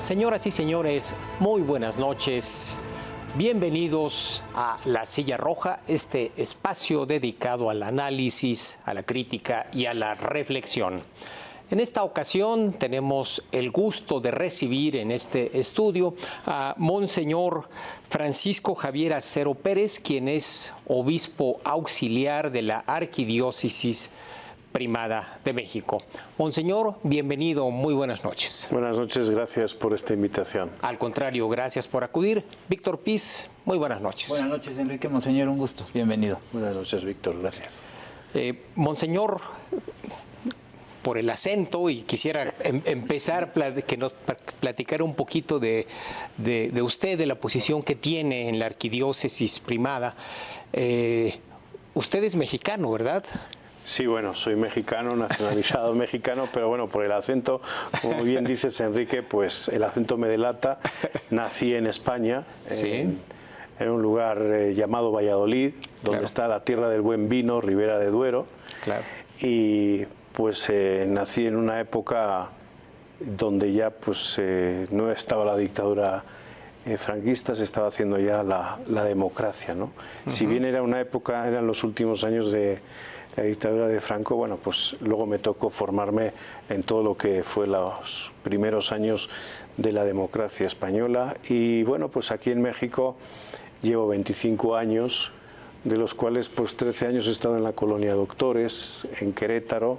Señoras y señores, muy buenas noches. Bienvenidos a La Silla Roja, este espacio dedicado al análisis, a la crítica y a la reflexión. En esta ocasión tenemos el gusto de recibir en este estudio a Monseñor Francisco Javier Acero Pérez, quien es obispo auxiliar de la Arquidiócesis Primada de México. Monseñor, bienvenido, muy buenas noches. Buenas noches, gracias por esta invitación. Al contrario, gracias por acudir. Víctor Piz, muy buenas noches. Buenas noches, Enrique. Monseñor, un gusto, bienvenido. Buenas noches, Víctor, gracias. Monseñor, por el acento, y quisiera empezar que nos platicara un poquito de usted, de la posición que tiene en la Arquidiócesis Primada. Usted es mexicano, ¿verdad? Sí, bueno, soy mexicano, nacionalizado mexicano, pero bueno, por el acento, como bien dices, Enrique, pues el acento me delata. Nací en España, ¿sí? en un lugar llamado Valladolid, donde claro. está la tierra del buen vino, Ribera de Duero. Claro. Y pues nací en una época donde ya pues no estaba la dictadura franquista, se estaba haciendo ya la democracia, ¿no? Si bien era una época, eran los últimos años de la dictadura de Franco, bueno, pues luego me tocó formarme en todo lo que fue los primeros años de la democracia española. Y bueno, pues aquí en México llevo 25 años, de los cuales pues 13 años he estado en la colonia Doctores, en Querétaro.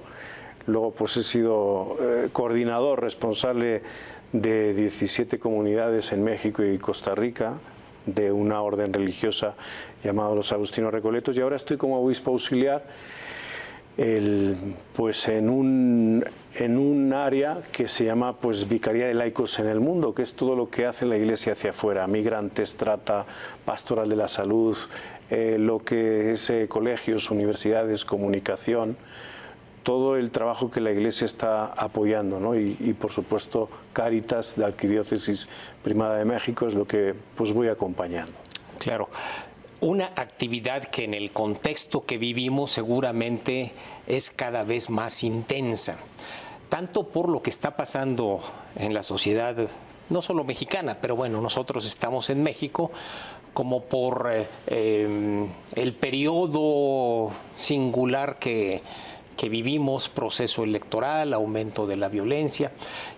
Luego pues he sido coordinador responsable de 17 comunidades en México y Costa Rica, de una orden religiosa llamada los Agustinos Recoletos, y ahora estoy como obispo auxiliar pues en un área que se llama pues Vicaría de Laicos en el Mundo, que es todo lo que hace la Iglesia hacia afuera: migrantes, trata, pastoral de la salud, lo que es colegios, universidades, comunicación, todo el trabajo que la Iglesia está apoyando, ¿no? Y por supuesto Cáritas de Arquidiócesis Primada de México es lo que pues voy acompañando. Claro. Una actividad que en el contexto que vivimos seguramente es cada vez más intensa, tanto por lo que está pasando en la sociedad, no solo mexicana, pero bueno, nosotros estamos en México, como por el periodo singular que vivimos, proceso electoral, aumento de la violencia,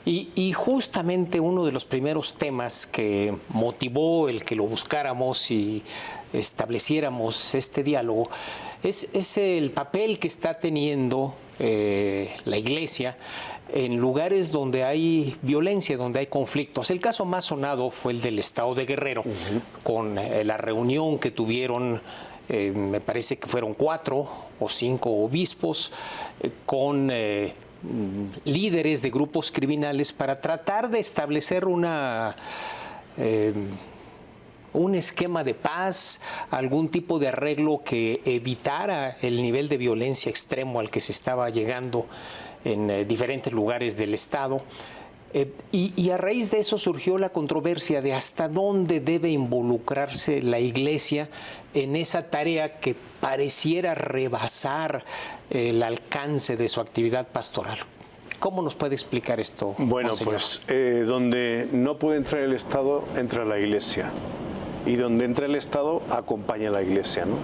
y justamente uno de los primeros temas que motivó el que lo buscáramos y estableciéramos este diálogo es el papel que está teniendo la Iglesia en lugares donde hay violencia, donde hay conflictos. El caso más sonado fue el del estado de Guerrero, con la reunión que tuvieron, me parece que fueron 4 o 5 obispos, con líderes de grupos criminales para tratar de establecer un esquema de paz, algún tipo de arreglo que evitara el nivel de violencia extremo al que se estaba llegando en diferentes lugares del estado. Y a raíz de eso surgió la controversia de hasta dónde debe involucrarse la Iglesia en esa tarea que pareciera rebasar el alcance de su actividad pastoral. ¿Cómo nos puede explicar esto, Bueno, Monseñor? pues donde no puede entrar el Estado, entra la Iglesia. Y donde entra el Estado, acompaña a la Iglesia, ¿no?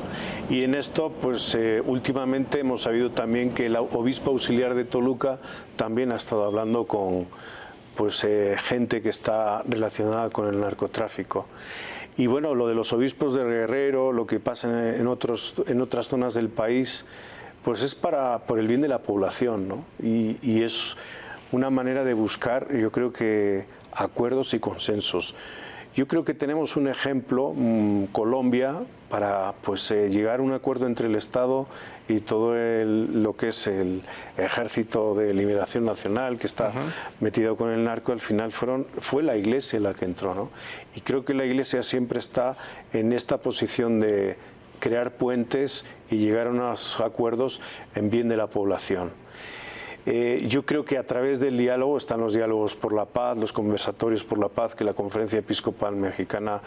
Y en esto, pues últimamente hemos sabido también que el obispo auxiliar de Toluca también ha estado hablando con pues gente que está relacionada con el narcotráfico. Y bueno, lo de los obispos de Guerrero, lo que pasa en otras zonas del país, pues es por el bien de la población, ¿no? Y es una manera de buscar, yo creo que, acuerdos y consensos. Yo creo que tenemos un ejemplo, Colombia, para pues llegar a un acuerdo entre el Estado y todo lo que es el Ejército de Liberación Nacional, que está metido con el narco. Al final fue la Iglesia la que entró, ¿no? Y creo que la Iglesia siempre está en esta posición de crear puentes y llegar a unos acuerdos en bien de la población. Yo creo que a través del diálogo están los diálogos por la paz, los conversatorios por la paz, que la Conferencia Episcopal Mexicana,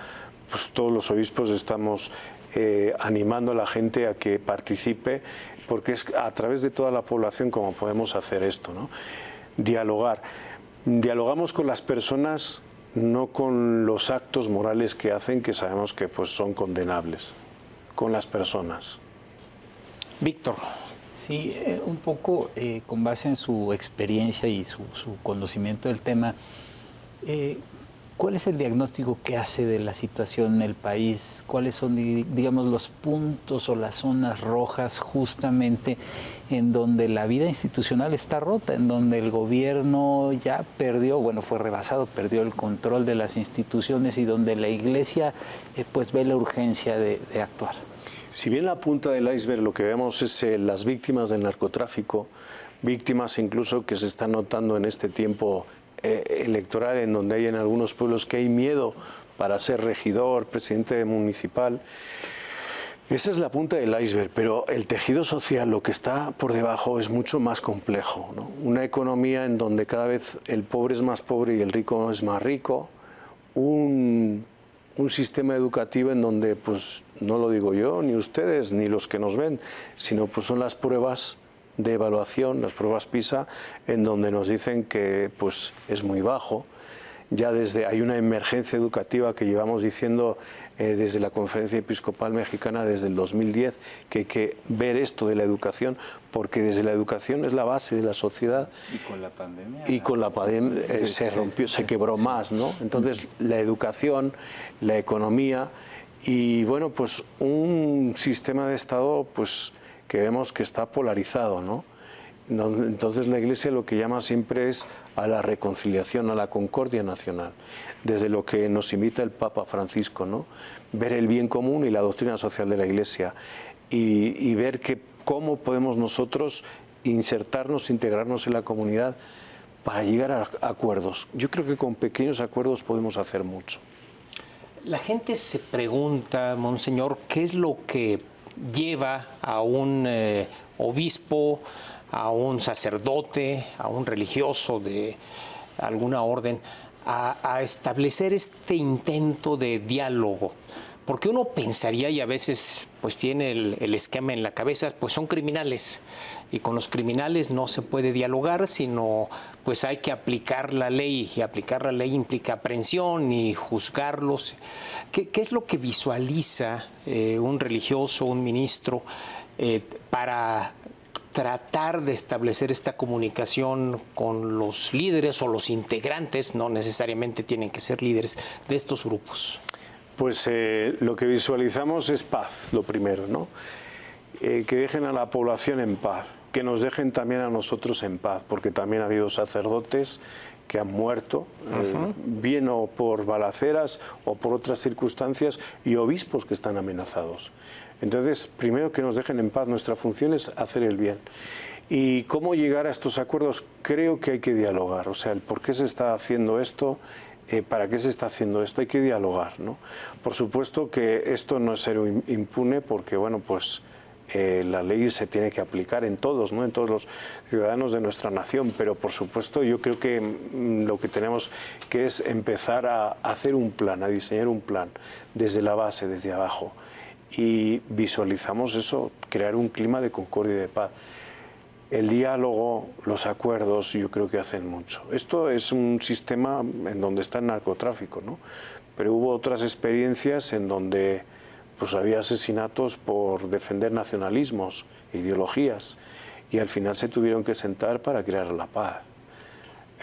pues todos los obispos estamos animando a la gente a que participe, porque es a través de toda la población como podemos hacer esto, ¿no? Dialogar. Dialogamos con las personas, no con los actos morales que hacen, que sabemos que pues, son condenables, con las personas. Víctor. Sí, un poco con base en su experiencia y su conocimiento del tema, ¿cuál es el diagnóstico que hace de la situación en el país? ¿Cuáles son, digamos, los puntos o las zonas rojas justamente en donde la vida institucional está rota, en donde el gobierno ya perdió, bueno, fue rebasado, perdió el control de las instituciones y donde la Iglesia pues ve la urgencia de actuar? Si bien la punta del iceberg lo que vemos es las víctimas del narcotráfico, víctimas incluso que se están notando en este tiempo electoral, en donde hay en algunos pueblos que hay miedo para ser regidor, presidente municipal. Esa es la punta del iceberg, pero el tejido social, lo que está por debajo, es mucho más complejo, ¿no? Una economía en donde cada vez el pobre es más pobre y el rico es más rico, un sistema educativo en donde, pues, no lo digo yo, ni ustedes, ni los que nos ven, sino pues son las pruebas de evaluación, las pruebas PISA, en donde nos dicen que pues es muy bajo. Ya hay una emergencia educativa que llevamos diciendo desde la Conferencia Episcopal Mexicana desde el 2010, que hay que ver esto de la educación, porque desde la educación es la base de la sociedad. Y con la pandemia. Y con la pandemia se rompió, se quebró más, ¿no? Entonces la educación, la economía y bueno, pues un sistema de Estado pues que vemos que está polarizado, ¿no? Entonces la Iglesia lo que llama siempre es a la reconciliación, a la concordia nacional, desde lo que nos invita el Papa Francisco, ¿no? Ver el bien común y la doctrina social de la Iglesia y ver cómo podemos nosotros insertarnos, integrarnos en la comunidad para llegar a acuerdos. Yo creo que con pequeños acuerdos podemos hacer mucho. La gente se pregunta, Monseñor, ¿qué es lo que lleva a un obispo, a un sacerdote, a un religioso de alguna orden, a establecer este intento de diálogo? Porque uno pensaría, y a veces pues tiene el esquema en la cabeza, pues son criminales, y con los criminales no se puede dialogar, sino pues hay que aplicar la ley, y aplicar la ley implica aprehensión y juzgarlos. ¿Qué es lo que visualiza un religioso, un ministro, para tratar de establecer esta comunicación con los líderes o los integrantes, no necesariamente tienen que ser líderes, de estos grupos? Pues lo que visualizamos es paz, lo primero, ¿no? Que dejen a la población en paz, que nos dejen también a nosotros en paz, porque también ha habido sacerdotes que han muerto, bien o por balaceras o por otras circunstancias, y obispos que están amenazados. Entonces, primero que nos dejen en paz, nuestra función es hacer el bien. ¿Y cómo llegar a estos acuerdos? Creo que hay que dialogar, o sea, el por qué se está haciendo esto, ¿para qué se está haciendo esto? Hay que dialogar, ¿no? Por supuesto que esto no es ser impune, porque, bueno, pues la ley se tiene que aplicar en todos, ¿no? En todos los ciudadanos de nuestra nación, pero por supuesto yo creo que lo que tenemos que es empezar a hacer un plan, a diseñar un plan desde la base, desde abajo, y visualizamos eso, crear un clima de concordia y de paz. El diálogo, los acuerdos, yo creo que hacen mucho. Esto es un sistema en donde está el narcotráfico, ¿no? Pero hubo otras experiencias en donde pues había asesinatos por defender nacionalismos, ideologías, y al final se tuvieron que sentar para crear la paz.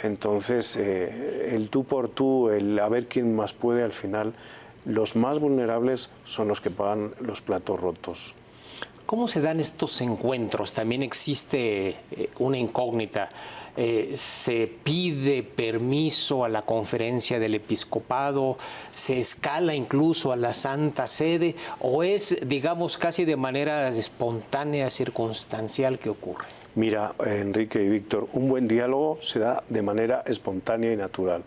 Entonces, el tú por tú, el a ver quién más puede, al final, los más vulnerables son los que pagan los platos rotos. ¿Cómo se dan estos encuentros? También existe una incógnita. ¿Se pide permiso a la conferencia del episcopado? ¿Se escala incluso a la Santa Sede? ¿O es, digamos, casi de manera espontánea, circunstancial que ocurre? Mira, Enrique y Víctor, un buen diálogo se da de manera espontánea y natural.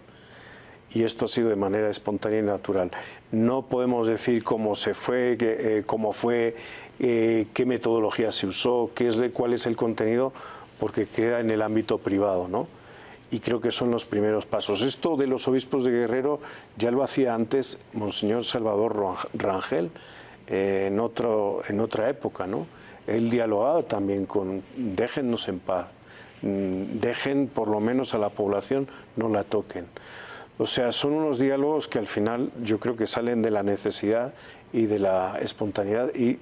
Y esto ha sido de manera espontánea y natural. No podemos decir cómo se fue, cómo fue, qué metodología se usó, cuál es el contenido, porque queda en el ámbito privado, ¿no? Y creo que son los primeros pasos. Esto de los obispos de Guerrero ya lo hacía antes Monseñor Salvador Rangel, en otra época, ¿no? Él dialogaba también con déjennos en paz, dejen por lo menos a la población, no la toquen. O sea, son unos diálogos que al final yo creo que salen de la necesidad y de la espontaneidad, y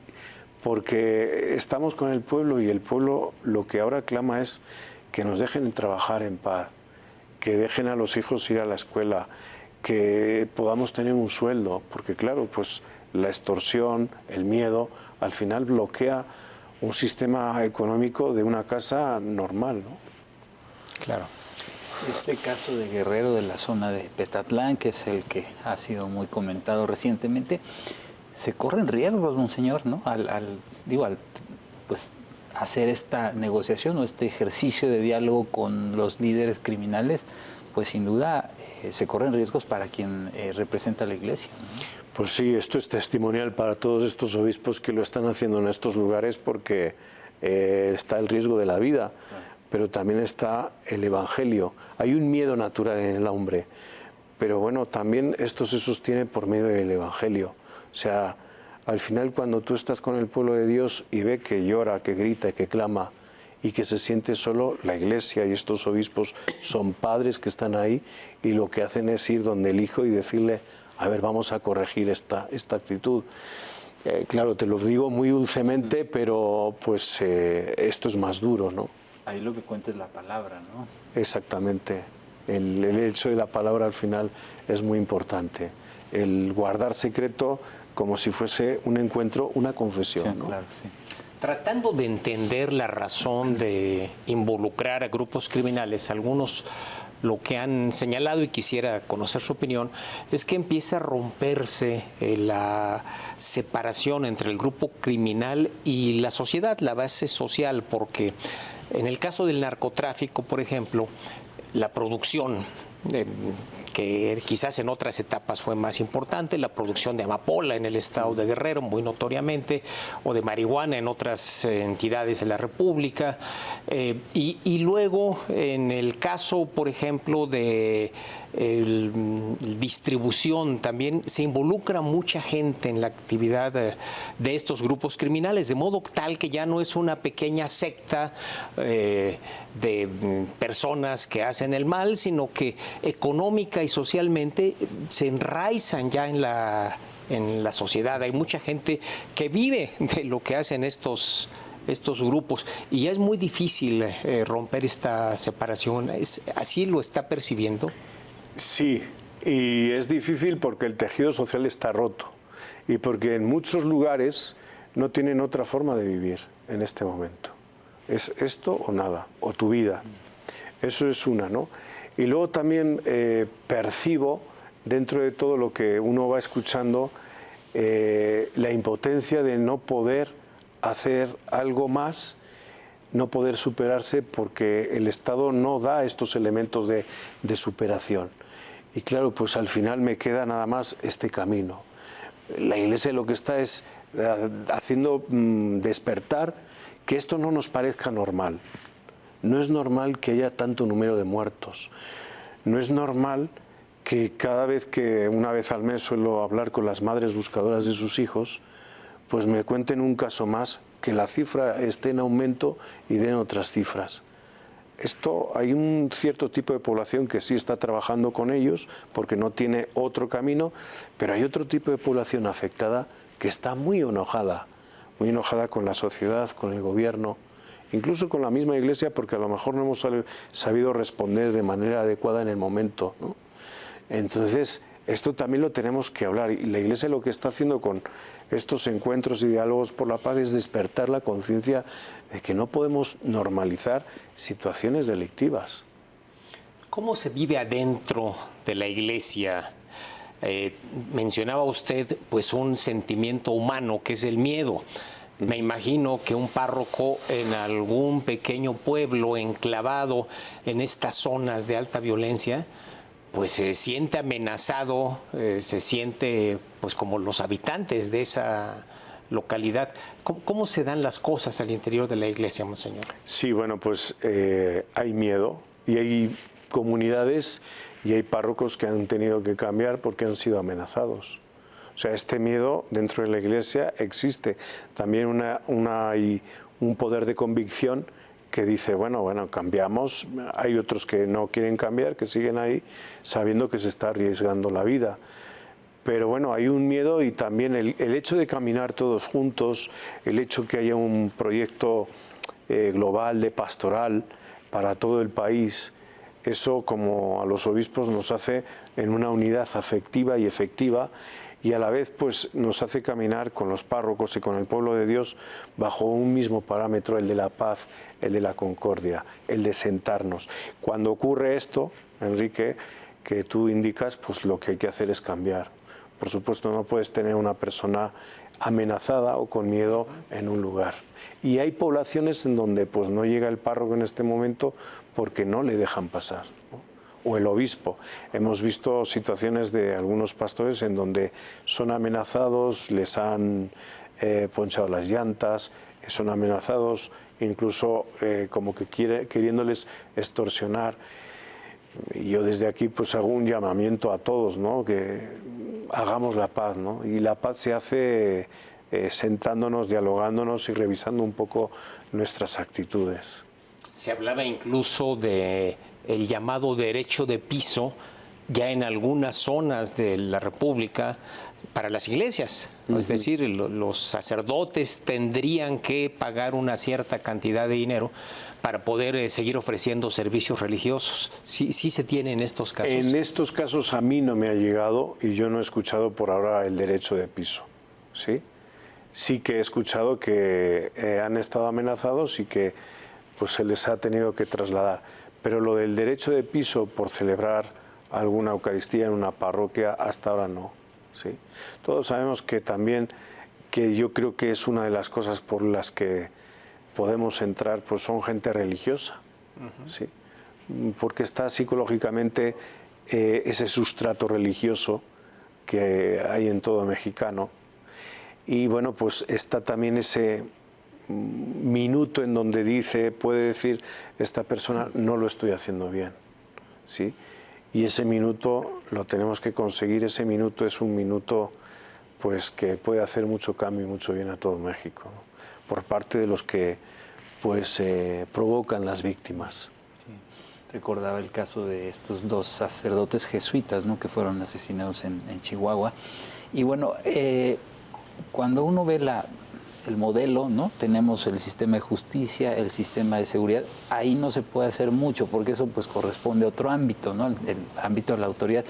porque estamos con el pueblo, y el pueblo lo que ahora clama es que nos dejen trabajar en paz, que dejen a los hijos ir a la escuela, que podamos tener un sueldo, porque claro, pues la extorsión, el miedo, al final bloquea un sistema económico de una casa normal, ¿no? Claro. Este caso de Guerrero, de la zona de Petatlán, que es el que ha sido muy comentado recientemente, se corren riesgos, monseñor, ¿no? Pues hacer esta negociación o este ejercicio de diálogo con los líderes criminales, pues sin duda se corren riesgos para quien representa a la Iglesia, ¿no? Pues sí, esto es testimonial para todos estos obispos que lo están haciendo en estos lugares, porque está el riesgo de la vida, pero también está el Evangelio. Hay un miedo natural en el hombre, pero bueno, también esto se sostiene por medio del Evangelio. O sea, al final cuando tú estás con el pueblo de Dios y ve que llora, que grita y que clama y que se siente solo, la Iglesia y estos obispos son padres que están ahí, y lo que hacen es ir donde el hijo y decirle: a ver, vamos a corregir esta actitud. Claro, te lo digo muy dulcemente, pero pues esto es más duro, ¿no? Ahí lo que cuenta es la palabra, ¿no? Exactamente. El hecho de la palabra al final es muy importante. El guardar secreto como si fuese un encuentro, una confesión, Sí, ¿no? claro, sí. Tratando de entender la razón de involucrar a grupos criminales, algunos lo que han señalado, y quisiera conocer su opinión, es que empieza a romperse la separación entre el grupo criminal y la sociedad, la base social, porque en el caso del narcotráfico, por ejemplo, la producción, que quizás en otras etapas fue más importante, la producción de amapola en el estado de Guerrero, muy notoriamente, o de marihuana en otras entidades de la República, y luego en el caso, por ejemplo, de distribución, también se involucra mucha gente en la actividad de estos grupos criminales, de modo tal que ya no es una pequeña secta de personas que hacen el mal, sino que económica y socialmente se enraizan ya en la sociedad. Hay mucha gente que vive de lo que hacen estos grupos, y ya es muy difícil romper esta separación. ¿Así lo está percibiendo? Sí, y es difícil porque el tejido social está roto, y porque en muchos lugares no tienen otra forma de vivir en este momento. Es esto o nada, o tu vida. Eso es una, ¿no? Y luego también percibo, dentro de todo lo que uno va escuchando, la impotencia de no poder hacer algo más, no poder superarse, porque el Estado no da estos elementos de superación. Y claro, pues al final me queda nada más este camino. La Iglesia lo que está es haciendo despertar que esto no nos parezca normal. No es normal que haya tanto número de muertos. No es normal que cada vez que, una vez al mes, suelo hablar con las madres buscadoras de sus hijos, pues me cuenten un caso más, que la cifra esté en aumento y den otras cifras. Esto, hay un cierto tipo de población que sí está trabajando con ellos porque no tiene otro camino, pero hay otro tipo de población afectada que está muy enojada con la sociedad, con el gobierno, incluso con la misma Iglesia, porque a lo mejor no hemos sabido responder de manera adecuada en el momento, ¿no? Entonces, esto también lo tenemos que hablar, y la Iglesia lo que está haciendo con estos encuentros y diálogos por la paz es despertar la conciencia de que no podemos normalizar situaciones delictivas. ¿Cómo se vive adentro de la Iglesia? Mencionaba usted pues un sentimiento humano que es el miedo. Me imagino que un párroco en algún pequeño pueblo enclavado en estas zonas de alta violencia, pues se siente amenazado, se siente pues como los habitantes de esa localidad. ¿Cómo se dan las cosas al interior de la Iglesia, monseñor? Sí, bueno, pues hay miedo, y hay comunidades y hay párrocos que han tenido que cambiar porque han sido amenazados. O sea, este miedo dentro de la Iglesia existe. También hay un poder de convicción que dice, bueno, cambiamos. Hay otros que no quieren cambiar, que siguen ahí sabiendo que se está arriesgando la vida. Pero bueno, hay un miedo, y también el hecho de caminar todos juntos, el hecho que haya un proyecto global de pastoral para todo el país, eso como a los obispos nos hace en una unidad afectiva y efectiva, y a la vez pues nos hace caminar con los párrocos y con el pueblo de Dios bajo un mismo parámetro, el de la paz, el de la concordia, el de sentarnos. Cuando ocurre esto, Enrique, que tú indicas, pues lo que hay que hacer es cambiar. Por supuesto, no puedes tener una persona amenazada o con miedo en un lugar. Y hay poblaciones en donde pues no llega el párroco en este momento porque no le dejan pasar, ¿no? O el obispo. Hemos visto situaciones de algunos pastores en donde son amenazados, les han ponchado las llantas, son amenazados, incluso como que queriéndoles extorsionar. Y yo desde aquí pues hago un llamamiento a todos, ¿no? Que hagamos la paz, ¿no? Y la paz se hace sentándonos, dialogándonos y revisando un poco nuestras actitudes. Se hablaba incluso de el llamado derecho de piso ya en algunas zonas de la República para las iglesias. Es decir, los sacerdotes tendrían que pagar una cierta cantidad de dinero para poder seguir ofreciendo servicios religiosos. ¿Sí se tiene en estos casos? En estos casos a mí no me ha llegado, y yo no he escuchado por ahora el derecho de piso, ¿sí? Sí que he escuchado que han estado amenazados y que pues se les ha tenido que trasladar. Pero lo del derecho de piso por celebrar alguna Eucaristía en una parroquia, hasta ahora no, ¿sí? Todos sabemos que también, que yo creo que es una de las cosas por las que podemos entrar, pues son gente religiosa, ¿sí? Porque está psicológicamente ese sustrato religioso que hay en todo mexicano. Y bueno, pues está también ese minuto en donde puede decir esta persona, no lo estoy haciendo bien, ¿sí? Y ese minuto lo tenemos que conseguir. Ese minuto es un minuto pues que puede hacer mucho cambio y mucho bien a todo México, ¿no? Por parte de los que pues provocan las víctimas. Sí. Recordaba el caso de estos dos sacerdotes jesuitas, ¿no? Que fueron asesinados en Chihuahua. Y bueno, cuando uno ve el modelo, ¿no? Tenemos el sistema de justicia, el sistema de seguridad. Ahí no se puede hacer mucho porque eso pues corresponde a otro ámbito, ¿no? El ámbito de la autoridad.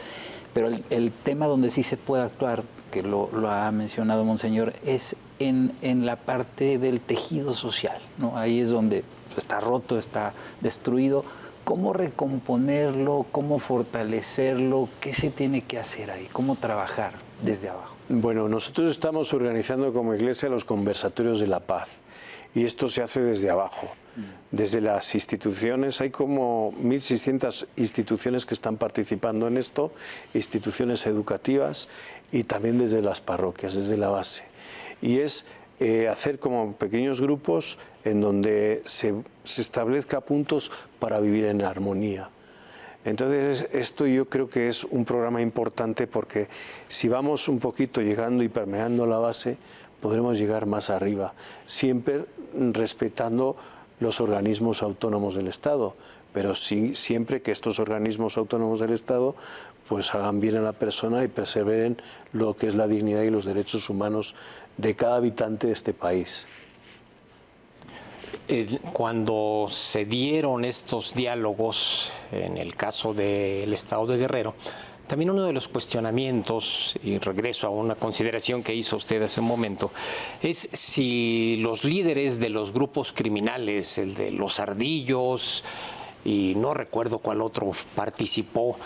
Pero el tema donde sí se puede actuar, que lo ha mencionado Monseñor, es en la parte del tejido social, ¿no? Ahí es donde está roto, está destruido. ¿Cómo recomponerlo? ¿Cómo fortalecerlo? ¿Qué se tiene que hacer ahí? ¿Cómo trabajar desde abajo? Bueno, nosotros estamos organizando como Iglesia los conversatorios de la paz, y esto se hace desde abajo, desde las instituciones. Hay como 1.600 instituciones que están participando en esto, instituciones educativas, y también desde las parroquias, desde la base. Y es hacer como pequeños grupos en donde se establezca puntos para vivir en armonía. Entonces, esto yo creo que es un programa importante, porque si vamos un poquito llegando y permeando la base, podremos llegar más arriba, siempre respetando los organismos autónomos del Estado, pero sí, siempre que estos organismos autónomos del Estado pues hagan bien a la persona y perseveren lo que es la dignidad y los derechos humanos de cada habitante de este país. Cuando se dieron estos diálogos, en el caso del Estado de Guerrero, también uno de los cuestionamientos, y regreso a una consideración que hizo usted hace un momento, es si los líderes de los grupos criminales, el de los Ardillos, y no recuerdo cuál otro participó,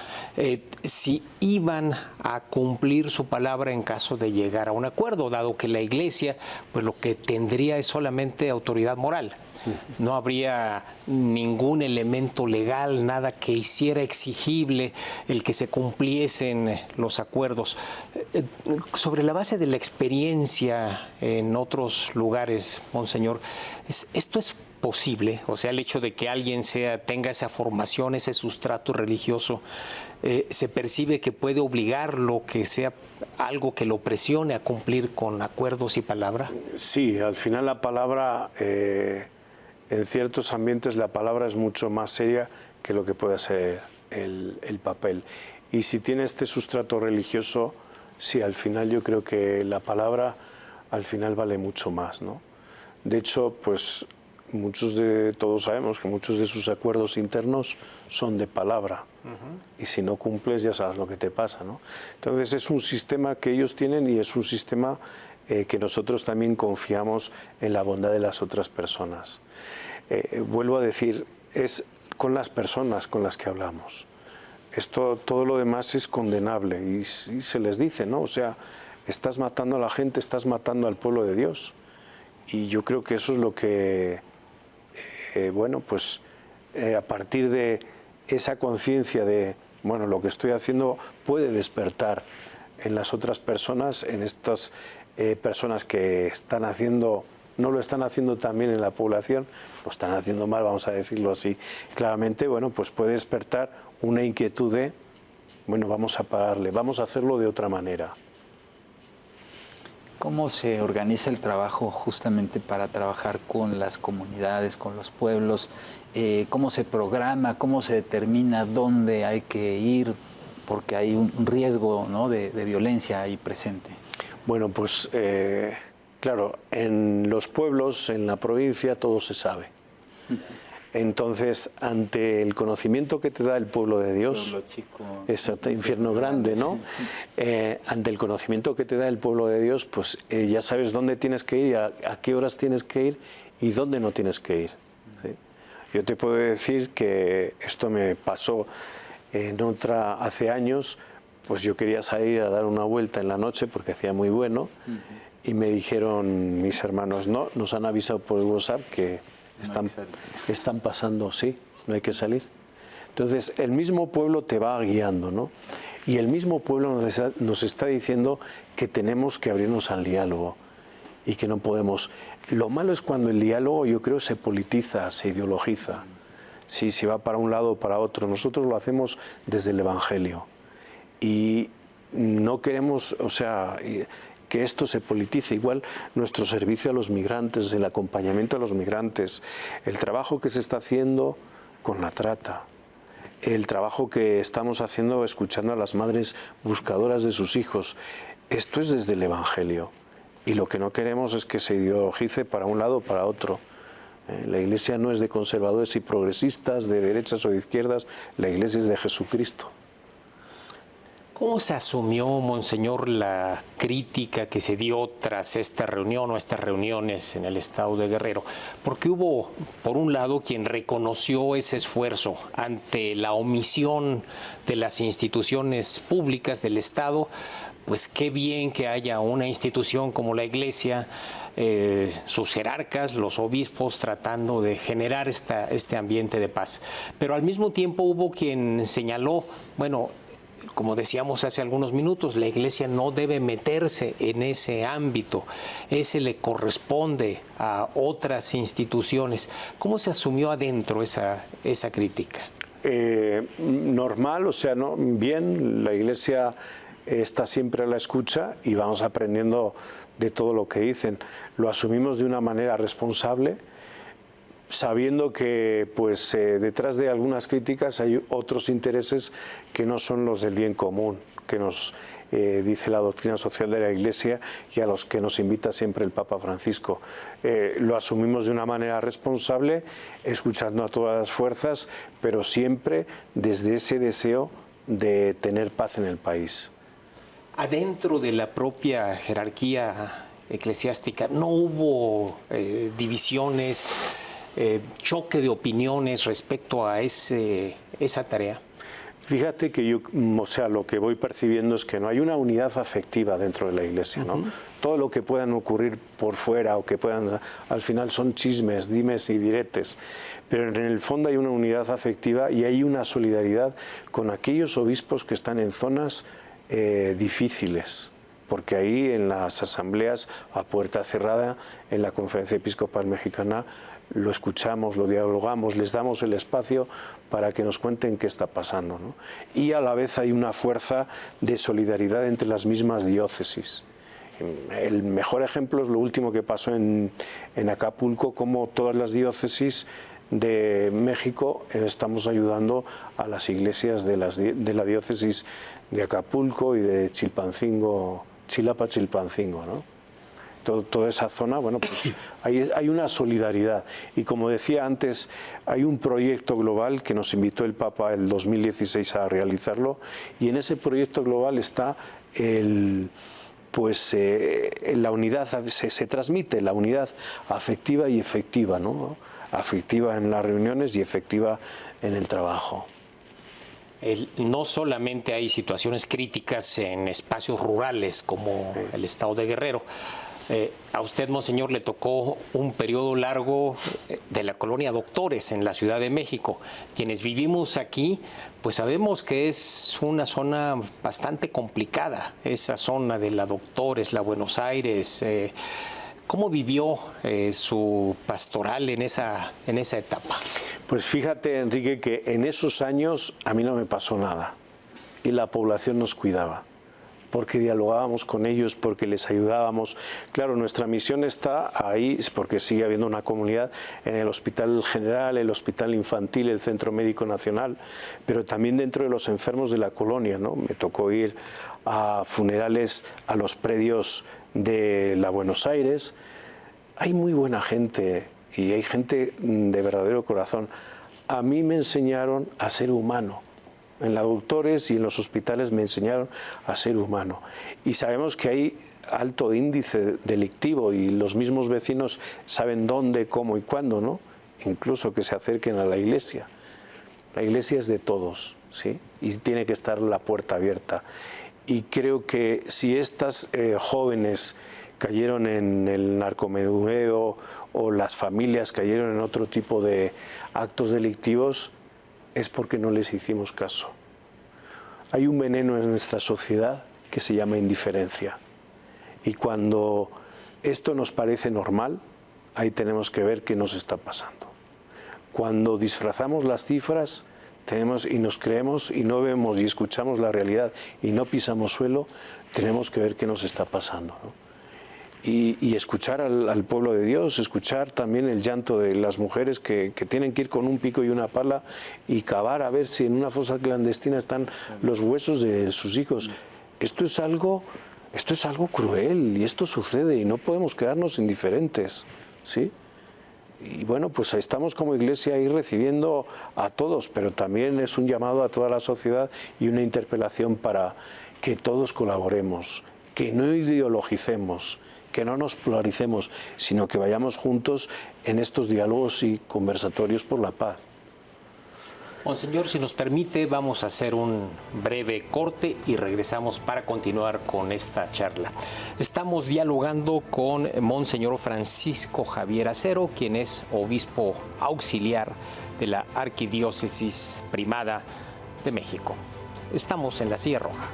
si iban a cumplir su palabra en caso de llegar a un acuerdo, dado que la Iglesia pues lo que tendría es solamente autoridad moral. No habría ningún elemento legal, nada que hiciera exigible el que se cumpliesen los acuerdos. Sobre la base de la experiencia en otros lugares, Monseñor, ¿esto es posible? O sea, el hecho de que alguien tenga esa formación, ese sustrato religioso, ¿se percibe que puede obligarlo, que sea algo que lo presione a cumplir con acuerdos y palabra? Sí, al final la palabra en ciertos ambientes la palabra es mucho más seria que lo que pueda ser el papel. Y si tiene este sustrato religioso, sí, al final yo creo que la palabra al final vale mucho más, ¿no? De hecho, pues todos sabemos que muchos de sus acuerdos internos son de palabra. Y si no cumples ya sabes lo que te pasa, ¿no? Entonces es un sistema que ellos tienen y es un sistema que nosotros también confiamos en la bondad de las otras personas. Vuelvo a decir, es con las personas con las que hablamos. Todo lo demás es condenable y se les dice, ¿no? O sea, estás matando a la gente, estás matando al pueblo de Dios. Y yo creo que eso es lo que, bueno, pues a partir de esa conciencia de, bueno, lo que estoy haciendo puede despertar en las otras personas, en estas personas que están haciendo, no lo están haciendo también en la población, lo están haciendo mal, vamos a decirlo así claramente, bueno, pues puede despertar una inquietud de, bueno, vamos a pararle, vamos a hacerlo de otra manera. ¿Cómo se organiza el trabajo justamente para trabajar con las comunidades, con los pueblos? ¿Cómo se programa? ¿Cómo se determina dónde hay que ir? Porque hay un riesgo, ¿no?, de violencia ahí presente. Bueno, pues claro, en los pueblos, en la provincia, todo se sabe. Entonces, ante el conocimiento que te da el pueblo de Dios, exacto, infierno grande, ¿no? Ante el conocimiento que te da el pueblo de Dios, pues ya sabes dónde tienes que ir, a qué horas tienes que ir y dónde no tienes que ir, ¿sí? Yo te puedo decir que esto me pasó hace años, pues yo quería salir a dar una vuelta en la noche porque hacía muy bueno y me dijeron mis hermanos, no, nos han avisado por el WhatsApp que están pasando, sí, no hay que salir. Entonces, el mismo pueblo te va guiando, ¿no? Y el mismo pueblo nos está diciendo que tenemos que abrirnos al diálogo y que no podemos. Lo malo es cuando el diálogo, yo creo, se politiza, se ideologiza. Sí, se va para un lado o para otro. Nosotros lo hacemos desde el Evangelio. Y no queremos, o sea, que esto se politice. Igual nuestro servicio a los migrantes, el acompañamiento a los migrantes, el trabajo que se está haciendo con la trata, el trabajo que estamos haciendo escuchando a las madres buscadoras de sus hijos, esto es desde el Evangelio. Y lo que no queremos es que se ideologice para un lado o para otro. La Iglesia no es de conservadores y progresistas, de derechas o de izquierdas, la Iglesia es de Jesucristo. ¿Cómo se asumió, Monseñor, la crítica que se dio tras esta reunión o estas reuniones en el estado de Guerrero? Porque hubo, por un lado, quien reconoció ese esfuerzo ante la omisión de las instituciones públicas del Estado. Pues qué bien que haya una institución como la Iglesia, sus jerarcas, los obispos, tratando de generar este ambiente de paz. Pero al mismo tiempo hubo quien señaló, bueno, como decíamos hace algunos minutos, la Iglesia no debe meterse en ese ámbito, ese le corresponde a otras instituciones. ¿Cómo se asumió adentro esa crítica? Normal, o sea, ¿no? Bien, la Iglesia está siempre a la escucha y vamos aprendiendo de todo lo que dicen. Lo asumimos de una manera responsable, sabiendo que pues detrás de algunas críticas hay otros intereses que no son los del bien común, que nos dice la doctrina social de la Iglesia y a los que nos invita siempre el Papa Francisco. Lo asumimos de una manera responsable, escuchando a todas las fuerzas, pero siempre desde ese deseo de tener paz en el país. Adentro de la propia jerarquía eclesiástica, ¿no hubo divisiones, choque de opiniones respecto a esa tarea? Fíjate que yo, o sea, lo que voy percibiendo es que no hay una unidad afectiva dentro de la Iglesia, ¿no? Todo lo que puedan ocurrir por fuera o que puedan, al final son chismes, dimes y diretes, pero en el fondo hay una unidad afectiva y hay una solidaridad con aquellos obispos que están en zonas difíciles, porque ahí en las asambleas a puerta cerrada, en la Conferencia Episcopal Mexicana, lo escuchamos, lo dialogamos, les damos el espacio para que nos cuenten qué está pasando, ¿no? Y a la vez hay una fuerza de solidaridad entre las mismas diócesis. El mejor ejemplo es lo último que pasó en Acapulco, como todas las diócesis de México estamos ayudando a las iglesias de la diócesis de Acapulco y de Chilpancingo, Chilapa, Chilpancingo, ¿no? Toda esa zona, bueno, pues hay una solidaridad. Y como decía antes, hay un proyecto global que nos invitó el Papa el 2016 a realizarlo, y en ese proyecto global está la unidad, se transmite la unidad afectiva y efectiva, ¿no? Afectiva en las reuniones y efectiva en el trabajo. No solamente hay situaciones críticas en espacios rurales como el estado de Guerrero. A usted, monseñor, le tocó un periodo largo de la colonia Doctores en la Ciudad de México. Quienes vivimos aquí, pues sabemos que es una zona bastante complicada, esa zona de la Doctores, la Buenos Aires. ¿Cómo vivió su pastoral en esa etapa? Pues fíjate, Enrique, que en esos años a mí no me pasó nada y la población nos cuidaba, porque dialogábamos con ellos, porque les ayudábamos. Claro, nuestra misión está ahí porque sigue habiendo una comunidad en el Hospital General, el Hospital Infantil, el Centro Médico Nacional, pero también dentro de los enfermos de la colonia, ¿no? Me tocó ir a funerales a los predios de la Buenos Aires. Hay muy buena gente y hay gente de verdadero corazón. A mí me enseñaron a ser humano. En la Doctores y en los hospitales me enseñaron a ser humano. Y sabemos que hay alto índice delictivo y los mismos vecinos saben dónde, cómo y cuándo, ¿no? Incluso que se acerquen a la iglesia. La iglesia es de todos, ¿sí? Y tiene que estar la puerta abierta. Y creo que si estas jóvenes cayeron en el narcomenudeo o las familias cayeron en otro tipo de actos delictivos, es porque no les hicimos caso. Hay un veneno en nuestra sociedad que se llama indiferencia. Y cuando esto nos parece normal, ahí tenemos que ver qué nos está pasando. Cuando disfrazamos las cifras y nos creemos y no vemos y escuchamos la realidad y no pisamos suelo, tenemos que ver qué nos está pasando, ¿no? Y escuchar al pueblo de Dios, escuchar también el llanto de las mujeres que tienen que ir con un pico y una pala y cavar a ver si en una fosa clandestina están los huesos de sus hijos. Esto es algo cruel y esto sucede y no podemos quedarnos indiferentes, ¿sí? Y bueno, pues estamos como iglesia ahí recibiendo a todos, pero también es un llamado a toda la sociedad y una interpelación para que todos colaboremos, que no ideologicemos, que no nos polaricemos, sino que vayamos juntos en estos diálogos y conversatorios por la paz. Monseñor, si nos permite, vamos a hacer un breve corte y regresamos para continuar con esta charla. Estamos dialogando con Monseñor Francisco Javier Acero, quien es obispo auxiliar de la Arquidiócesis Primada de México. Estamos en la Silla Roja.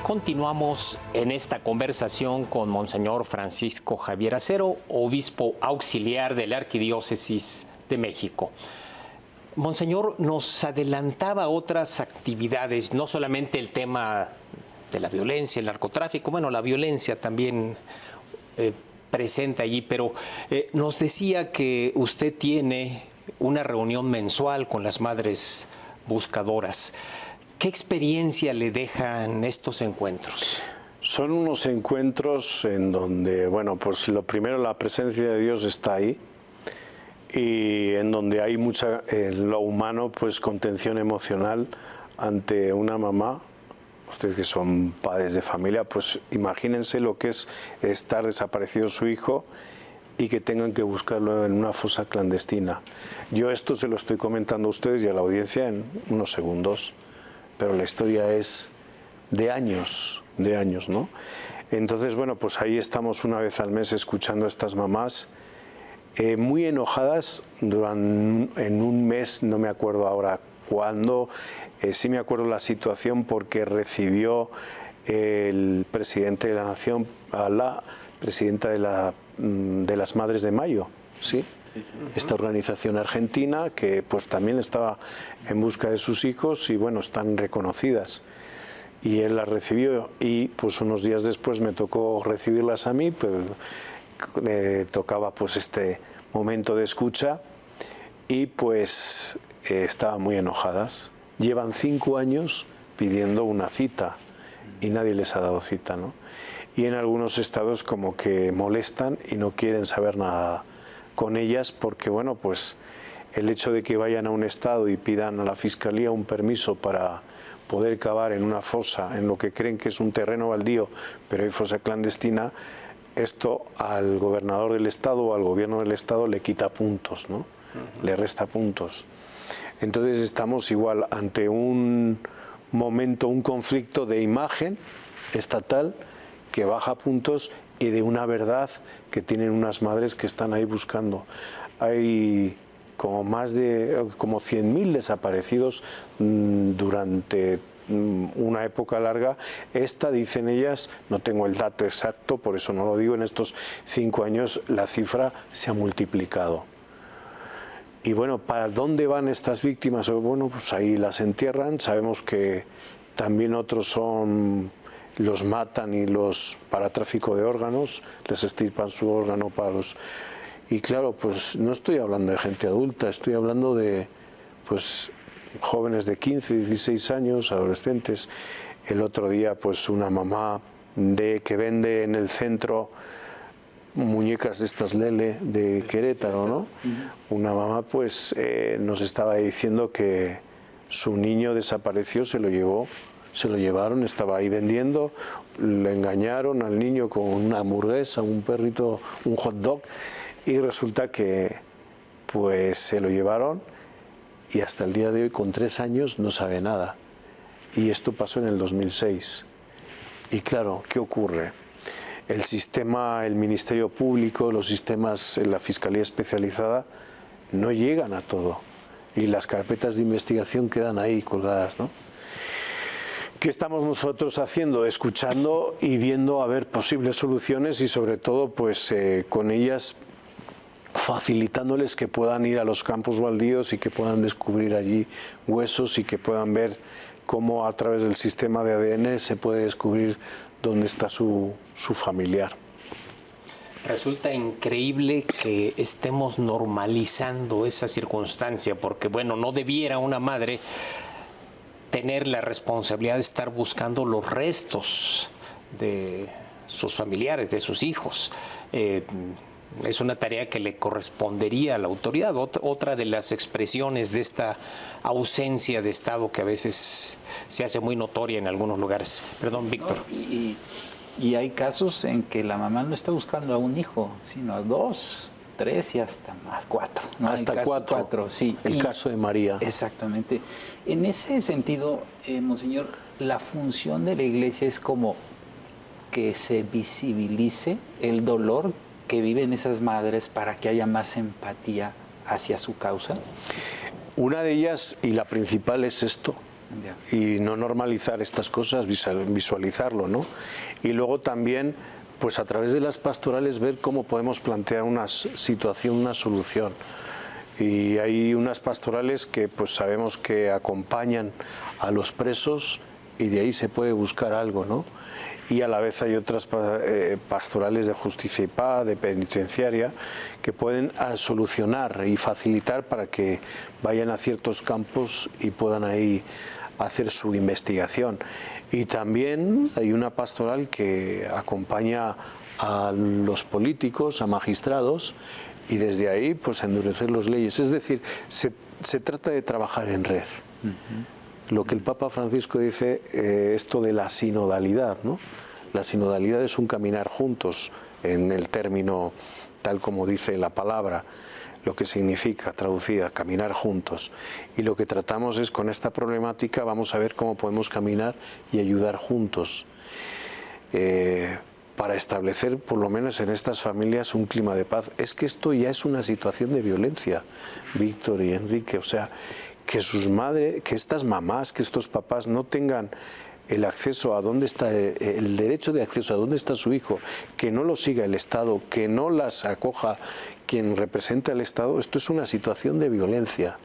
Continuamos en esta conversación con Monseñor Francisco Javier Acero, obispo auxiliar de la Arquidiócesis de México. Monseñor, nos adelantaba otras actividades, no solamente el tema de la violencia, el narcotráfico, bueno, la violencia también presente allí, pero nos decía que usted tiene una reunión mensual con las madres buscadoras. ¿Qué experiencia le dejan estos encuentros? Son unos encuentros en donde, bueno, pues lo primero, la presencia de Dios está ahí y en donde hay mucha, lo humano, pues contención emocional ante una mamá. Ustedes que son padres de familia, pues imagínense lo que es estar desaparecido su hijo y que tengan que buscarlo en una fosa clandestina. Yo esto se lo estoy comentando a ustedes y a la audiencia en unos segundos, pero la historia es de años, ¿no? Entonces, bueno, pues ahí estamos una vez al mes escuchando a estas mamás muy enojadas en un mes, no me acuerdo ahora cuándo, sí me acuerdo la situación porque recibió el presidente de la Nación, a la presidenta de las Madres de Mayo, ¿sí? Esta organización argentina que pues también estaba en busca de sus hijos y bueno, están reconocidas. Y él las recibió y pues unos días después me tocó recibirlas a mí, pues tocaba pues este momento de escucha y pues estaban muy enojadas. Llevan 5 años pidiendo una cita y nadie les ha dado cita, ¿no? Y en algunos estados como que molestan y no quieren saber nada con ellas porque, bueno, pues el hecho de que vayan a un estado y pidan a la fiscalía un permiso para poder cavar en una fosa, en lo que creen que es un terreno baldío, pero hay fosa clandestina, esto al gobernador del estado o al gobierno del estado le quita puntos, ¿no? Le resta puntos. Entonces estamos igual ante un momento, un conflicto de imagen estatal que baja puntos y de una verdad que tienen unas madres que están ahí buscando. Hay como más de 100.000 desaparecidos durante una época larga. Esta, dicen ellas, no tengo el dato exacto, por eso no lo digo, en estos 5 años la cifra se ha multiplicado. Y bueno, ¿para dónde van estas víctimas? Bueno, pues ahí las entierran. Sabemos que también otros los matan y para tráfico de órganos, les extirpan su órgano para los... Y claro, pues no estoy hablando de gente adulta, estoy hablando de pues jóvenes de 15, 16 años, adolescentes. El otro día pues una mamá que vende en el centro muñecas de estas Lele de Querétaro, ¿no? Una mamá pues nos estaba diciendo que su niño desapareció, se lo llevaron, estaba ahí vendiendo, le engañaron al niño con una hamburguesa, un perrito, un hot dog, y resulta que pues se lo llevaron y hasta el día de hoy con 3 años no sabe nada. Y esto pasó en el 2006. Y claro, ¿qué ocurre? El sistema, el Ministerio Público, los sistemas, la Fiscalía Especializada no llegan a todo y las carpetas de investigación quedan ahí colgadas, ¿no? ¿Qué estamos nosotros haciendo? Escuchando y viendo a ver posibles soluciones y sobre todo pues con ellas facilitándoles que puedan ir a los campos baldíos y que puedan descubrir allí huesos y que puedan ver cómo a través del sistema de ADN se puede descubrir dónde está su familiar. Resulta increíble que estemos normalizando esa circunstancia, porque bueno, no debiera una madre tener la responsabilidad de estar buscando los restos de sus familiares, de sus hijos. Es una tarea que le correspondería a la autoridad. Otra de las expresiones de esta ausencia de Estado que a veces se hace muy notoria en algunos lugares. Perdón, Víctor. No, y hay casos en que la mamá no está buscando a un hijo, sino a 2, 3 y hasta más 4. ¿no? Hasta 4, sí. El caso de María. Exactamente. En ese sentido, Monseñor, la función de la Iglesia es como que se visibilice el dolor que viven esas madres para que haya más empatía hacia su causa. Una de ellas, y la principal, es esto. Ya. Y no normalizar estas cosas, visualizarlo, ¿no? Y luego también, pues a través de las pastorales, ver cómo podemos plantear una situación, una solución. Y hay unas pastorales que pues sabemos que acompañan a los presos y de ahí se puede buscar algo, ¿no? Y a la vez hay otras pastorales de justicia y paz, de penitenciaria, que pueden solucionar y facilitar para que vayan a ciertos campos y puedan ahí hacer su investigación. Y también hay una pastoral que acompaña a los políticos, a magistrados, y desde ahí pues endurecer las leyes. Es decir, se trata de trabajar en red. Lo que el Papa Francisco dice, esto de la sinodalidad, ¿no? La sinodalidad es un caminar juntos, en el término tal como dice la palabra, lo que significa, traducida, caminar juntos. Y lo que tratamos es, con esta problemática, vamos a ver cómo podemos caminar y ayudar juntos para establecer, por lo menos en estas familias, un clima de paz. Es que esto ya es una situación de violencia, Víctor y Enrique, o sea, que sus madres, que estas mamás, que estos papás no tengan el acceso a dónde está, el derecho de acceso a dónde está su hijo, que no lo siga el Estado, que no las acoja quien representa al Estado, esto es una situación de violencia.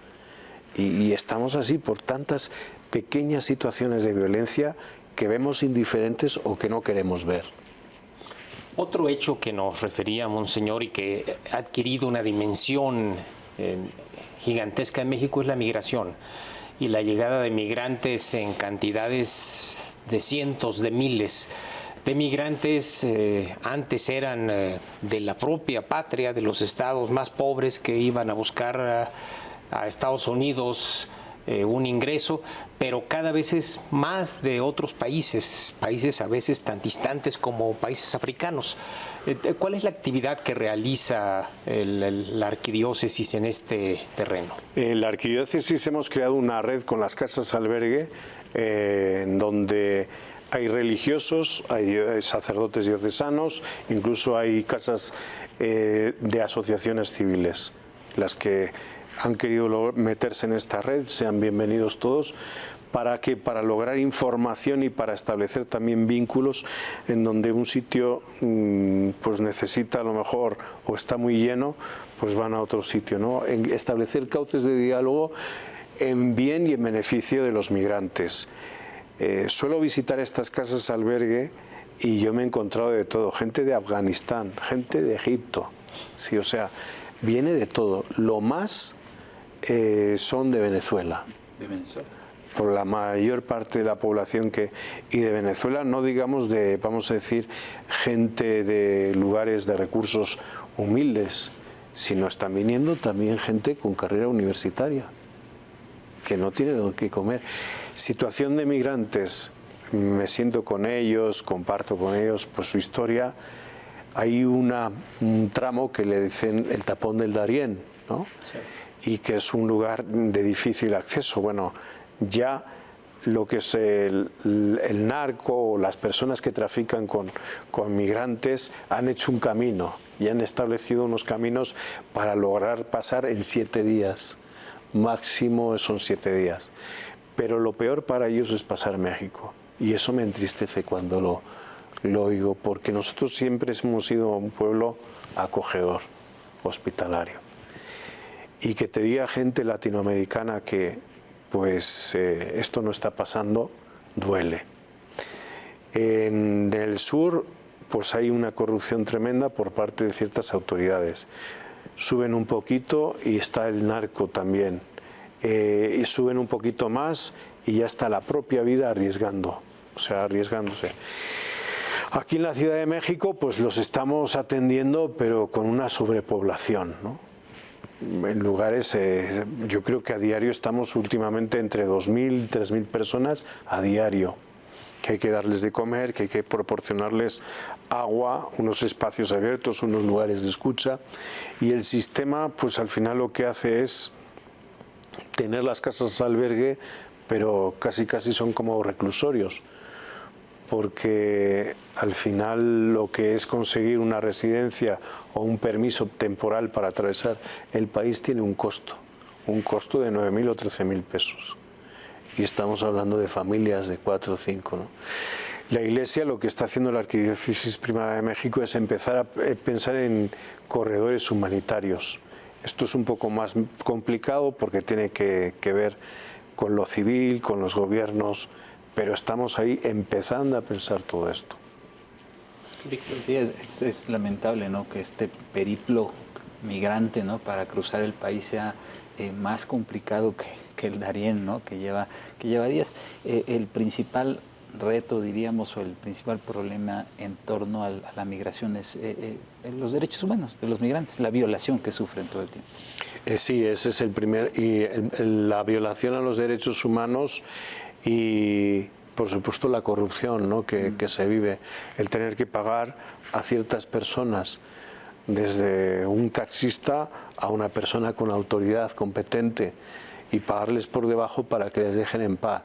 Y estamos así por tantas pequeñas situaciones de violencia que vemos indiferentes o que no queremos ver. Otro hecho que nos refería Monseñor y que ha adquirido una dimensión gigantesca en México es la migración y la llegada de migrantes en cantidades de cientos de miles de migrantes. Antes eran de la propia patria, de los estados más pobres que iban a buscar a Estados Unidos un ingreso, pero cada vez es más de otros países a veces tan distantes como países africanos. ¿Cuál es la actividad que realiza la arquidiócesis en este terreno? En la arquidiócesis hemos creado una red con las casas albergue, en donde hay religiosos, hay sacerdotes diocesanos, incluso hay casas de asociaciones civiles. Las que han querido meterse en esta red, sean bienvenidos todos, para lograr información y para establecer también vínculos en donde un sitio pues necesita a lo mejor o está muy lleno, pues van a otro sitio, ¿no? En establecer cauces de diálogo en bien y en beneficio de los migrantes. Suelo visitar estas casas albergue y yo me he encontrado de todo, gente de Afganistán, gente de Egipto, sí, o sea, viene de todo. Lo más son de Venezuela. De Venezuela. Por la mayor parte de la población y de Venezuela, no digamos de, vamos a decir, gente de lugares de recursos humildes, sino están viniendo también gente con carrera universitaria, que no tiene de qué comer. Situación de migrantes, me siento con ellos, comparto con ellos pues, su historia. Hay un tramo que le dicen el tapón del Darién, ¿no? Sí. Y que es un lugar de difícil acceso. Bueno, ya lo que es el narco o las personas que trafican con migrantes han hecho un camino y han establecido unos caminos para lograr pasar en 7 días. Máximo son 7 días. Pero lo peor para ellos es pasar México. Y eso me entristece cuando lo oigo, porque nosotros siempre hemos sido un pueblo acogedor, hospitalario. Y que te diga gente latinoamericana que pues esto no está pasando, duele. En el sur pues hay una corrupción tremenda por parte de ciertas autoridades. Suben un poquito y está el narco también. Y suben un poquito más y ya está la propia vida arriesgando, o sea, arriesgándose. Aquí en la Ciudad de México pues los estamos atendiendo, pero con una sobrepoblación, ¿no? En lugares, yo creo que a diario estamos últimamente entre 2.000 y 3.000 personas a diario, que hay que darles de comer, que hay que proporcionarles agua, unos espacios abiertos, unos lugares de escucha, y el sistema pues al final lo que hace es tener las casas albergue, pero casi son como reclusorios, porque al final lo que es conseguir una residencia o un permiso temporal para atravesar el país tiene un costo de 9.000 o 13.000 pesos. Y estamos hablando de familias de 4 o 5, ¿no? La Iglesia, lo que está haciendo la Arquidiócesis Primada de México es empezar a pensar en corredores humanitarios. Esto es un poco más complicado porque tiene que ver con lo civil, con los gobiernos, pero estamos ahí empezando a pensar todo esto. Sí, es lamentable, ¿no?, que este periplo migrante, ¿no?, para cruzar el país sea más complicado que el Darién, ¿no?, que lleva días. El principal reto, diríamos, o el principal problema en torno a la migración es los derechos humanos de los migrantes, la violación que sufren todo el tiempo. Sí, ese es el primer, y la violación a los derechos humanos y por supuesto la corrupción, ¿no?, que se vive, el tener que pagar a ciertas personas, desde un taxista a una persona con autoridad competente, y pagarles por debajo para que les dejen en paz.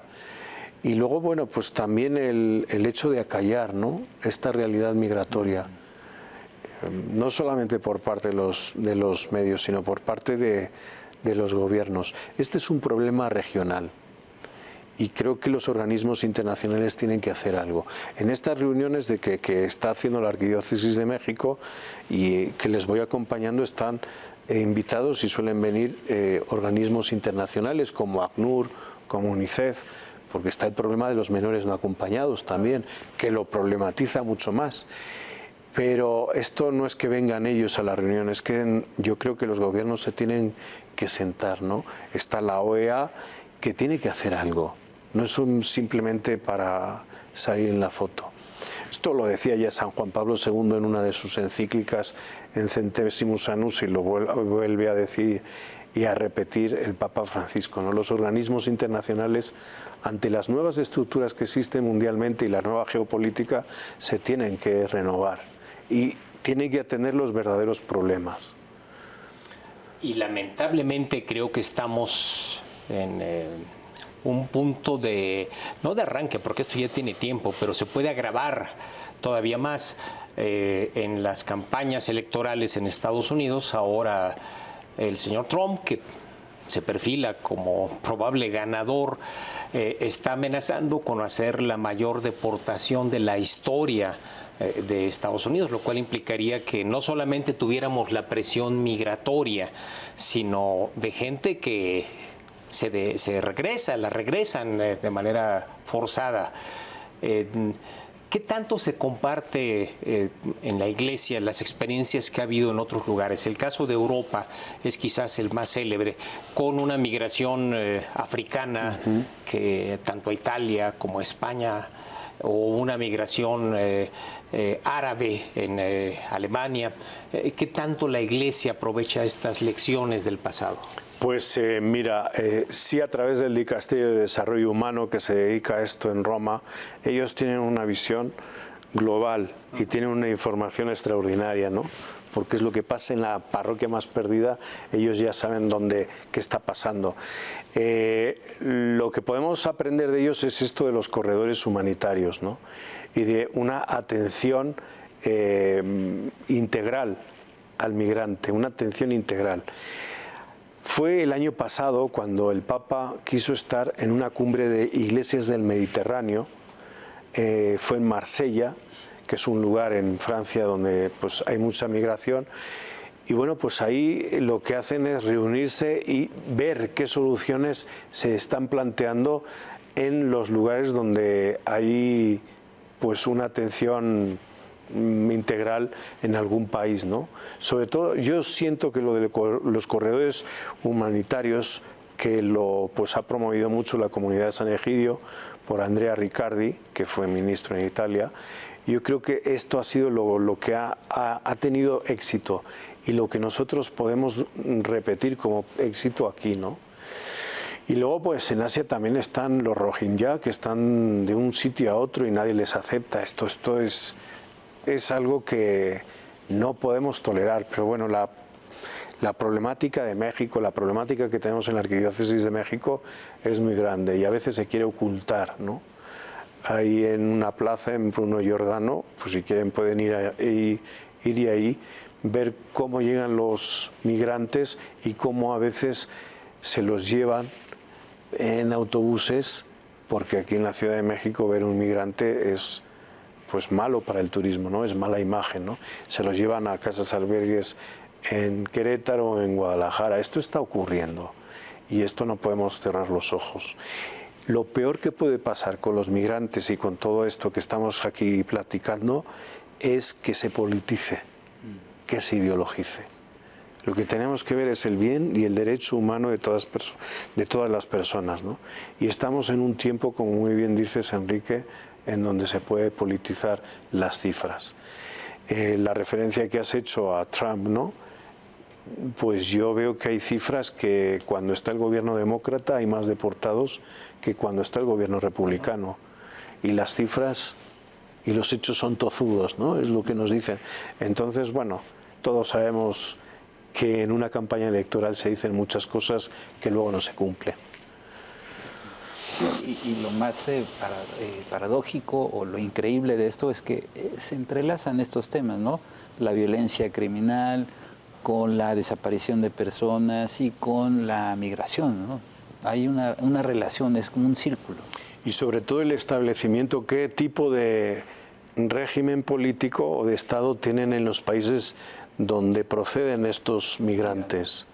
Y luego, bueno, pues también el hecho de acallar, ¿no?, esta realidad migratoria, no solamente por parte de los medios, sino por parte de los gobiernos. Este es un problema regional y creo que los organismos internacionales tienen que hacer algo. En estas reuniones de que está haciendo la Arquidiócesis de México y que les voy acompañando están invitados y suelen venir organismos internacionales como ACNUR, como UNICEF, porque está el problema de los menores no acompañados también, que lo problematiza mucho más. Pero esto no es que vengan ellos a la reunión, es que yo creo que los gobiernos se tienen que sentar, ¿no? Está la OEA que tiene que hacer algo, no es simplemente para salir en la foto. Esto lo decía ya San Juan Pablo II en una de sus encíclicas en Centesimus Annus y lo vuelve a decir y a repetir el Papa Francisco, ¿no? Los organismos internacionales, ante las nuevas estructuras que existen mundialmente y la nueva geopolítica, se tienen que renovar y tienen que atender los verdaderos problemas. Y lamentablemente creo que estamos en un punto no de arranque, porque esto ya tiene tiempo, pero se puede agravar todavía más en las campañas electorales en Estados Unidos. Ahora el señor Trump, que se perfila como probable ganador, está amenazando con hacer la mayor deportación de la historia de Estados Unidos, lo cual implicaría que no solamente tuviéramos la presión migratoria, sino de gente que la regresan de manera forzada. ¿Qué tanto se comparte en la Iglesia las experiencias que ha habido en otros lugares? El caso de Europa es quizás el más célebre, con una migración africana que tanto a Italia como a España, o una migración árabe en Alemania. ¿Qué tanto la Iglesia aprovecha estas lecciones del pasado? Pues mira, sí, a través del Dicasterio de Desarrollo Humano que se dedica a esto en Roma, ellos tienen una visión global y tienen una información extraordinaria, ¿no? Porque es lo que pasa en la parroquia más perdida, ellos ya saben qué está pasando. Lo que podemos aprender de ellos es esto de los corredores humanitarios, ¿no? Y de una atención integral al migrante, una atención integral. Fue el año pasado cuando el Papa quiso estar en una cumbre de iglesias del Mediterráneo, fue en Marsella, que es un lugar en Francia donde pues hay mucha migración, y bueno, pues ahí lo que hacen es reunirse y ver qué soluciones se están planteando en los lugares donde hay pues una atención integral en algún país, ¿no? Sobre todo yo siento que lo de los corredores humanitarios, que pues ha promovido mucho la comunidad de San Egidio por Andrea Riccardi, que fue ministro en Italia. Yo creo que esto ha sido lo que ha tenido éxito y lo que nosotros podemos repetir como éxito aquí, ¿no? Y luego pues en Asia también están los Rohingya, que están de un sitio a otro y nadie les acepta. Esto es algo que no podemos tolerar, pero bueno, la problemática de México, la problemática que tenemos en la Arquidiócesis de México es muy grande y a veces se quiere ocultar, ¿no? Ahí en una plaza en Bruno Giordano, pues si quieren pueden ir ahí, ver cómo llegan los migrantes y cómo a veces se los llevan en autobuses, porque aquí en la Ciudad de México ver un migrante es pues malo para el turismo, ¿no? Es mala imagen, ¿no? Se los llevan a casas albergues en Querétaro o en Guadalajara. Esto está ocurriendo y esto no podemos cerrar los ojos. Lo peor que puede pasar con los migrantes y con todo esto que estamos aquí platicando es que se politice, que se ideologice. Lo que tenemos que ver es el bien y el derecho humano de todas las personas, ¿no? Y estamos en un tiempo, como muy bien dices, Enrique, en donde se puede politizar las cifras. La referencia que has hecho a Trump, ¿no? Pues yo veo que hay cifras que cuando está el gobierno demócrata hay más deportados que cuando está el gobierno republicano. Y las cifras y los hechos son tozudos, ¿no? Es lo que nos dicen. Entonces, bueno, todos sabemos que en una campaña electoral se dicen muchas cosas que luego no se cumplen. Y lo más paradójico o lo increíble de esto es que se entrelazan estos temas, ¿no? La violencia criminal con la desaparición de personas y con la migración, ¿no? hay una relación, es como un círculo. Y sobre todo el establecimiento, qué tipo de régimen político o de Estado tienen en los países donde proceden estos migrantes.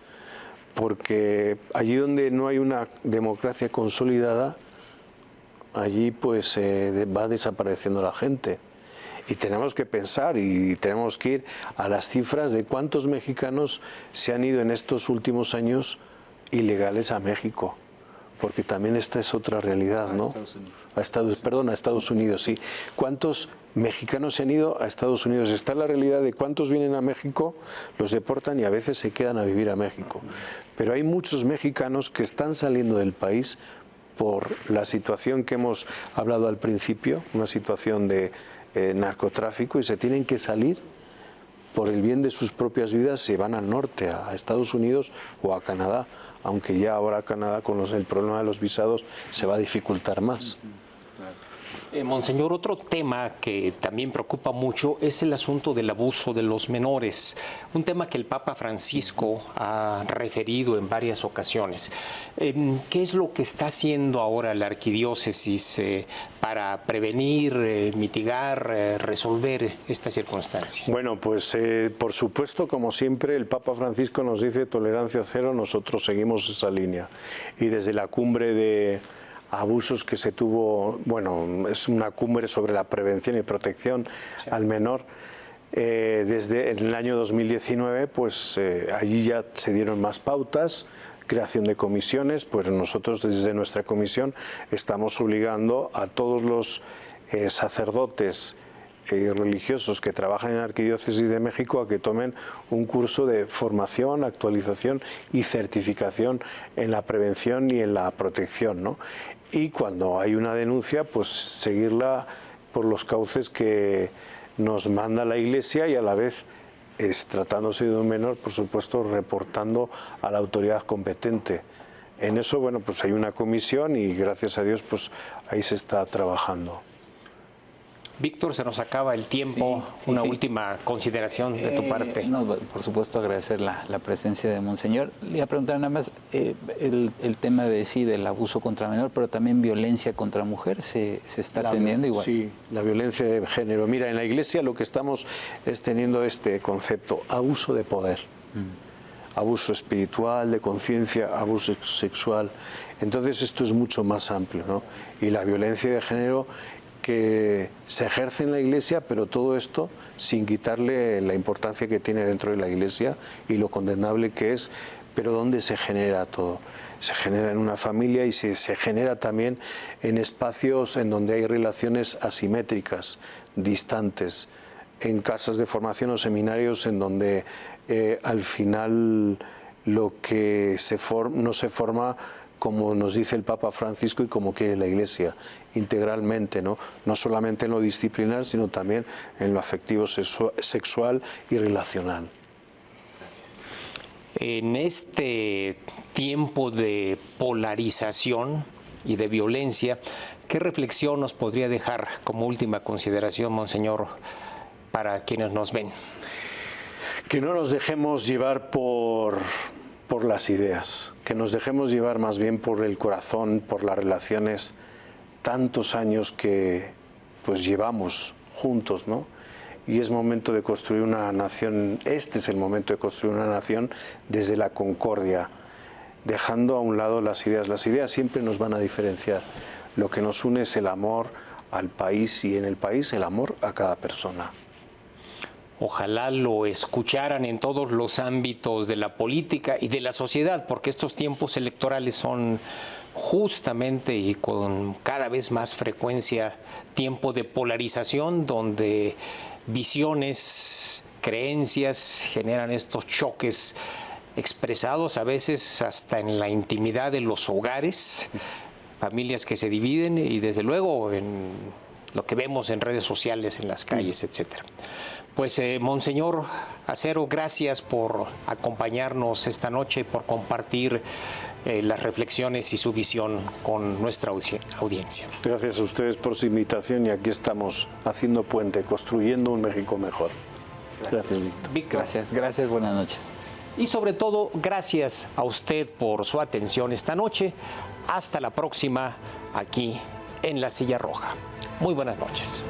Porque allí donde no hay una democracia consolidada, allí pues va desapareciendo la gente. Y tenemos que pensar y tenemos que ir a las cifras de cuántos mexicanos se han ido en estos últimos años ilegales a México, porque también esta es otra realidad, ¿no? A Estados Unidos, sí. ¿Cuántos mexicanos se han ido a Estados Unidos? Está la realidad de cuántos vienen a México, los deportan y a veces se quedan a vivir a México. Pero hay muchos mexicanos que están saliendo del país por la situación que hemos hablado al principio, una situación de narcotráfico, y se tienen que salir por el bien de sus propias vidas, se van al norte, a Estados Unidos o a Canadá, aunque ya ahora Canadá con el problema de los visados se va a dificultar más. Monseñor, otro tema que también preocupa mucho es el asunto del abuso de los menores, un tema que el Papa Francisco ha referido en varias ocasiones. ¿Qué es lo que está haciendo ahora la arquidiócesis para prevenir, mitigar, resolver esta circunstancia? Bueno, pues por supuesto, como siempre, el Papa Francisco nos dice tolerancia cero, nosotros seguimos esa línea. Y desde la cumbre de abusos que se tuvo, bueno, es una cumbre sobre la prevención y protección al menor, desde el año 2019, pues allí ya se dieron más pautas, creación de comisiones, pues nosotros desde nuestra comisión estamos obligando a todos los sacerdotes religiosos que trabajan en la Arquidiócesis de México a que tomen un curso de formación, actualización y certificación en la prevención y en la protección, ¿no? Y cuando hay una denuncia, pues seguirla por los cauces que nos manda la Iglesia y a la vez, tratándose de un menor, por supuesto, reportando a la autoridad competente. En eso, bueno, pues hay una comisión y gracias a Dios, pues ahí se está trabajando. Víctor, se nos acaba el tiempo. Una última consideración de tu parte. No, por supuesto, agradecer la presencia de Monseñor. Le iba a preguntar nada más el tema del abuso contra menor, pero también violencia contra mujer, ¿se está atendiendo igual? Sí, la violencia de género. Mira, en la Iglesia lo que estamos es teniendo este concepto, abuso de poder. Abuso espiritual, de conciencia, abuso sexual. Entonces esto es mucho más amplio, ¿no? Y la violencia de género que se ejerce en la Iglesia, pero todo esto sin quitarle la importancia que tiene dentro de la Iglesia y lo condenable que es, pero ¿dónde se genera todo? Se genera en una familia y se genera también en espacios en donde hay relaciones asimétricas, distantes, en casas de formación o seminarios en donde al final lo que no se forma como nos dice el Papa Francisco y como quiere la Iglesia, integralmente, ¿no? No solamente en lo disciplinar, sino también en lo afectivo, sexual y relacional. Gracias. En este tiempo de polarización y de violencia, ¿qué reflexión nos podría dejar como última consideración, Monseñor, para quienes nos ven? Que no nos dejemos llevar por las ideas, que nos dejemos llevar más bien por el corazón, por las relaciones, tantos años que pues llevamos juntos, ¿no? Y es momento de construir una nación, este es el momento de construir una nación desde la concordia, dejando a un lado las ideas. Las ideas siempre nos van a diferenciar. Lo que nos une es el amor al país y en el país el amor a cada persona. Ojalá lo escucharan en todos los ámbitos de la política y de la sociedad, porque estos tiempos electorales son justamente y con cada vez más frecuencia tiempo de polarización, donde visiones, creencias generan estos choques expresados a veces hasta en la intimidad de los hogares, familias que se dividen y desde luego en lo que vemos en redes sociales, en las calles, etcétera. Pues, Monseñor Acero, gracias por acompañarnos esta noche, por compartir las reflexiones y su visión con nuestra audiencia. Gracias a ustedes por su invitación y aquí estamos haciendo puente, construyendo un México mejor. Gracias, Víctor. Gracias, buenas noches. Y sobre todo, gracias a usted por su atención esta noche. Hasta la próxima aquí en La Silla Roja. Muy buenas noches.